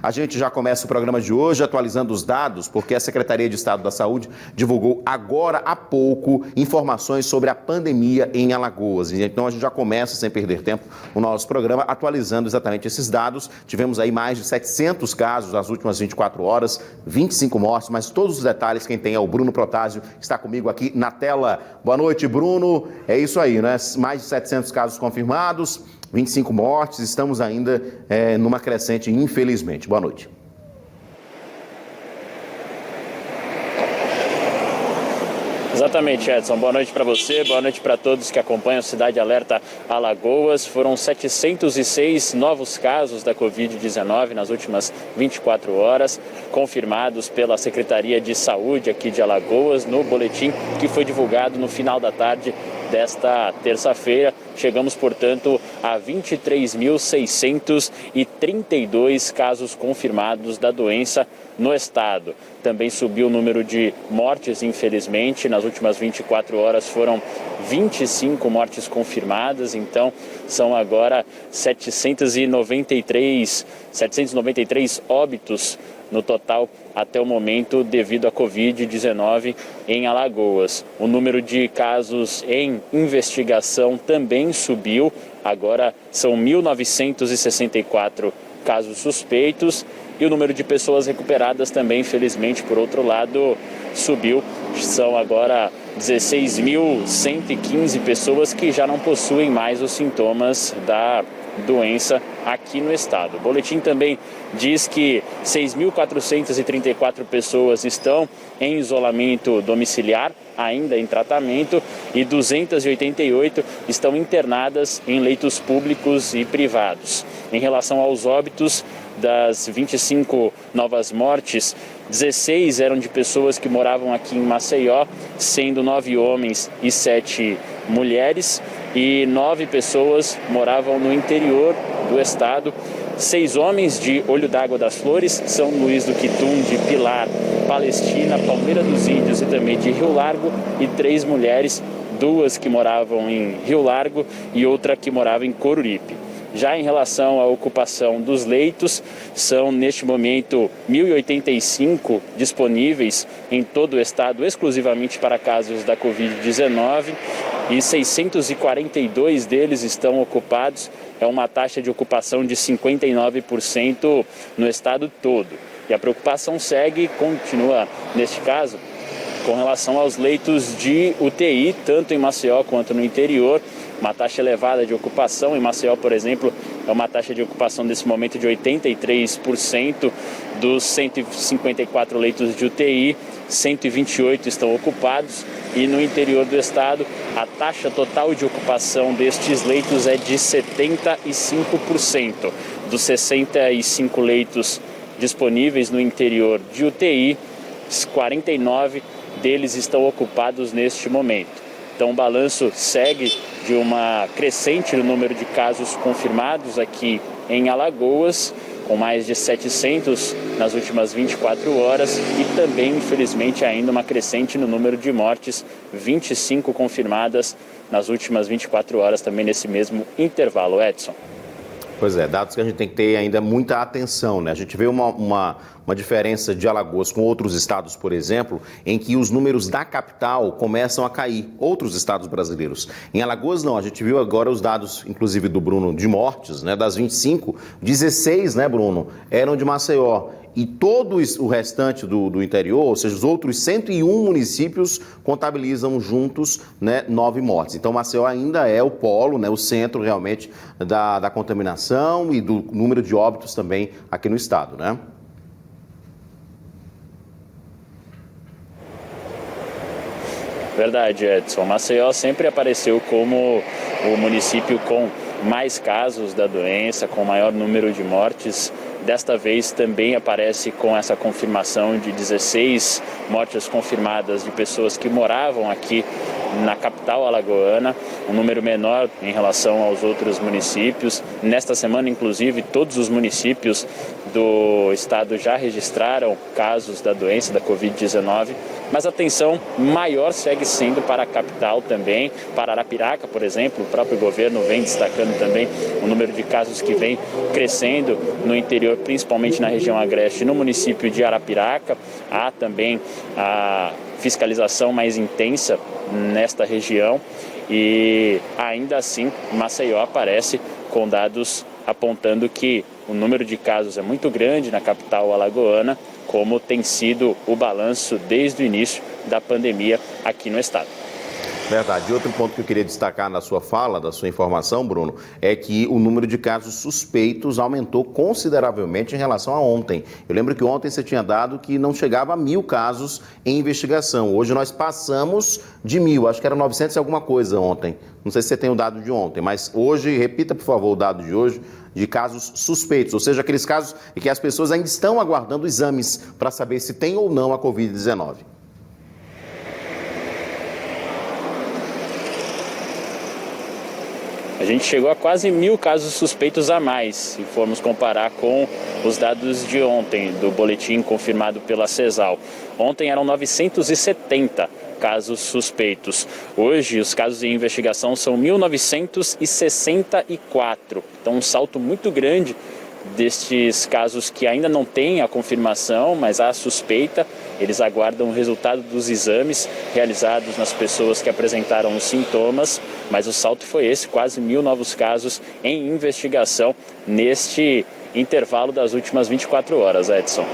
A gente já começa o programa de hoje atualizando os dados, porque a Secretaria de Estado da Saúde divulgou agora há pouco informações sobre a pandemia em Alagoas. Então a gente já começa, sem perder tempo, o nosso programa atualizando exatamente esses dados. Tivemos aí mais de 700 casos nas últimas 24 horas, 25 mortes, mas todos os detalhes quem tem é o Bruno Protásio, que está comigo aqui na tela. Boa noite, Bruno. É isso aí, né? Mais de 700 casos confirmados, 25 mortes, estamos ainda numa crescente, infelizmente. Boa noite. Exatamente, Edson. Boa noite para você, boa noite para todos que acompanham Cidade Alerta Alagoas. Foram 706 novos casos da Covid-19 nas últimas 24 horas, confirmados pela Secretaria de Saúde aqui de Alagoas no boletim que foi divulgado no final da tarde desta terça-feira. Chegamos, portanto, a 23.632 casos confirmados da doença no estado. Também subiu o número de mortes, infelizmente. Nas últimas 24 horas foram 25 mortes confirmadas, então são agora 793 óbitos no total até o momento devido à Covid-19 em Alagoas. O número de casos em investigação também subiu, agora são 1.964 casos suspeitos e o número de pessoas recuperadas também, infelizmente, por outro lado, subiu. São agora 16.115 pessoas que já não possuem mais os sintomas da doença aqui no estado. O boletim também diz que 6.434 pessoas estão em isolamento domiciliar, ainda em tratamento, e 288 estão internadas em leitos públicos e privados. Em relação aos óbitos, das 25 novas mortes, 16 eram de pessoas que moravam aqui em Maceió, sendo 9 homens e 7 mulheres, e 9 pessoas moravam no interior do estado. 6 homens de Olho d'Água das Flores, São Luís do Quitum, de Pilar, Palestina, Palmeira dos Índios e também de Rio Largo, e 3 mulheres, 2 que moravam em Rio Largo e outra que morava em Coruripe. Já em relação à ocupação dos leitos, são neste momento 1.085 disponíveis em todo o estado, exclusivamente para casos da Covid-19, e 642 deles estão ocupados. É uma taxa de ocupação de 59% no estado todo. E a preocupação segue e continua, neste caso, com relação aos leitos de UTI, tanto em Maceió quanto no interior. Uma taxa elevada de ocupação. Em Maceió, por exemplo, é uma taxa de ocupação nesse momento de 83%. Dos 154 leitos de UTI, 128 estão ocupados. E no interior do estado, a taxa total de ocupação destes leitos é de 75%. Dos 65 leitos disponíveis no interior de UTI, 49 deles estão ocupados neste momento. Então o balanço segue de uma crescente no número de casos confirmados aqui em Alagoas, com mais de 700 nas últimas 24 horas, e também, infelizmente, ainda uma crescente no número de mortes, 25 confirmadas nas últimas 24 horas, também nesse mesmo intervalo. Edson. Pois é, dados que a gente tem que ter ainda muita atenção, né? A gente vê uma diferença de Alagoas com outros estados, por exemplo, em que os números da capital começam a cair, outros estados brasileiros. Em Alagoas não, a gente viu agora os dados, inclusive do Bruno, de mortes, né? Das 25, 16, né, Bruno, eram de Maceió. E todo o restante do interior, ou seja, os outros 101 municípios contabilizam juntos, né, 9 mortes. Então, Maceió ainda é o polo, né, o centro realmente da contaminação e do número de óbitos também aqui no estado, né? Verdade, Edson. Maceió sempre apareceu como o município com mais casos da doença, com maior número de mortes. Desta vez também aparece com essa confirmação de 16 mortes confirmadas de pessoas que moravam aqui na capital alagoana, um número menor em relação aos outros municípios. Nesta semana, inclusive, todos os municípios do estado já registraram casos da doença, da Covid-19, mas a atenção maior segue sendo para a capital também, para Arapiraca, por exemplo. O próprio governo vem destacando também o número de casos que vem crescendo no interior, principalmente na região agreste, no município de Arapiraca. Há também a fiscalização mais intensa nesta região e ainda assim Maceió aparece com dados apontando que o número de casos é muito grande na capital alagoana, como tem sido o balanço desde o início da pandemia aqui no estado. Verdade. E outro ponto que eu queria destacar na sua fala, da sua informação, Bruno, é que o número de casos suspeitos aumentou consideravelmente em relação a ontem. Eu lembro que ontem você tinha dado que não chegava a 1.000 casos em investigação. Hoje nós passamos de 1.000, acho que era 900 e alguma coisa ontem. Não sei se você tem o dado de ontem, mas hoje, repita por favor o dado de hoje, de casos suspeitos, ou seja, aqueles casos em que as pessoas ainda estão aguardando exames para saber se tem ou não a Covid-19. A gente chegou a quase 1.000 casos suspeitos a mais, se formos comparar com os dados de ontem, do boletim confirmado pela CESAL. Ontem eram 970 casos suspeitos. Hoje, os casos em investigação são 1.964. Então, um salto muito grande destes casos que ainda não têm a confirmação, mas há a suspeita. Eles aguardam o resultado dos exames realizados nas pessoas que apresentaram os sintomas, mas o salto foi esse, quase 1.000 novos casos em investigação neste intervalo das últimas 24 horas, Edson.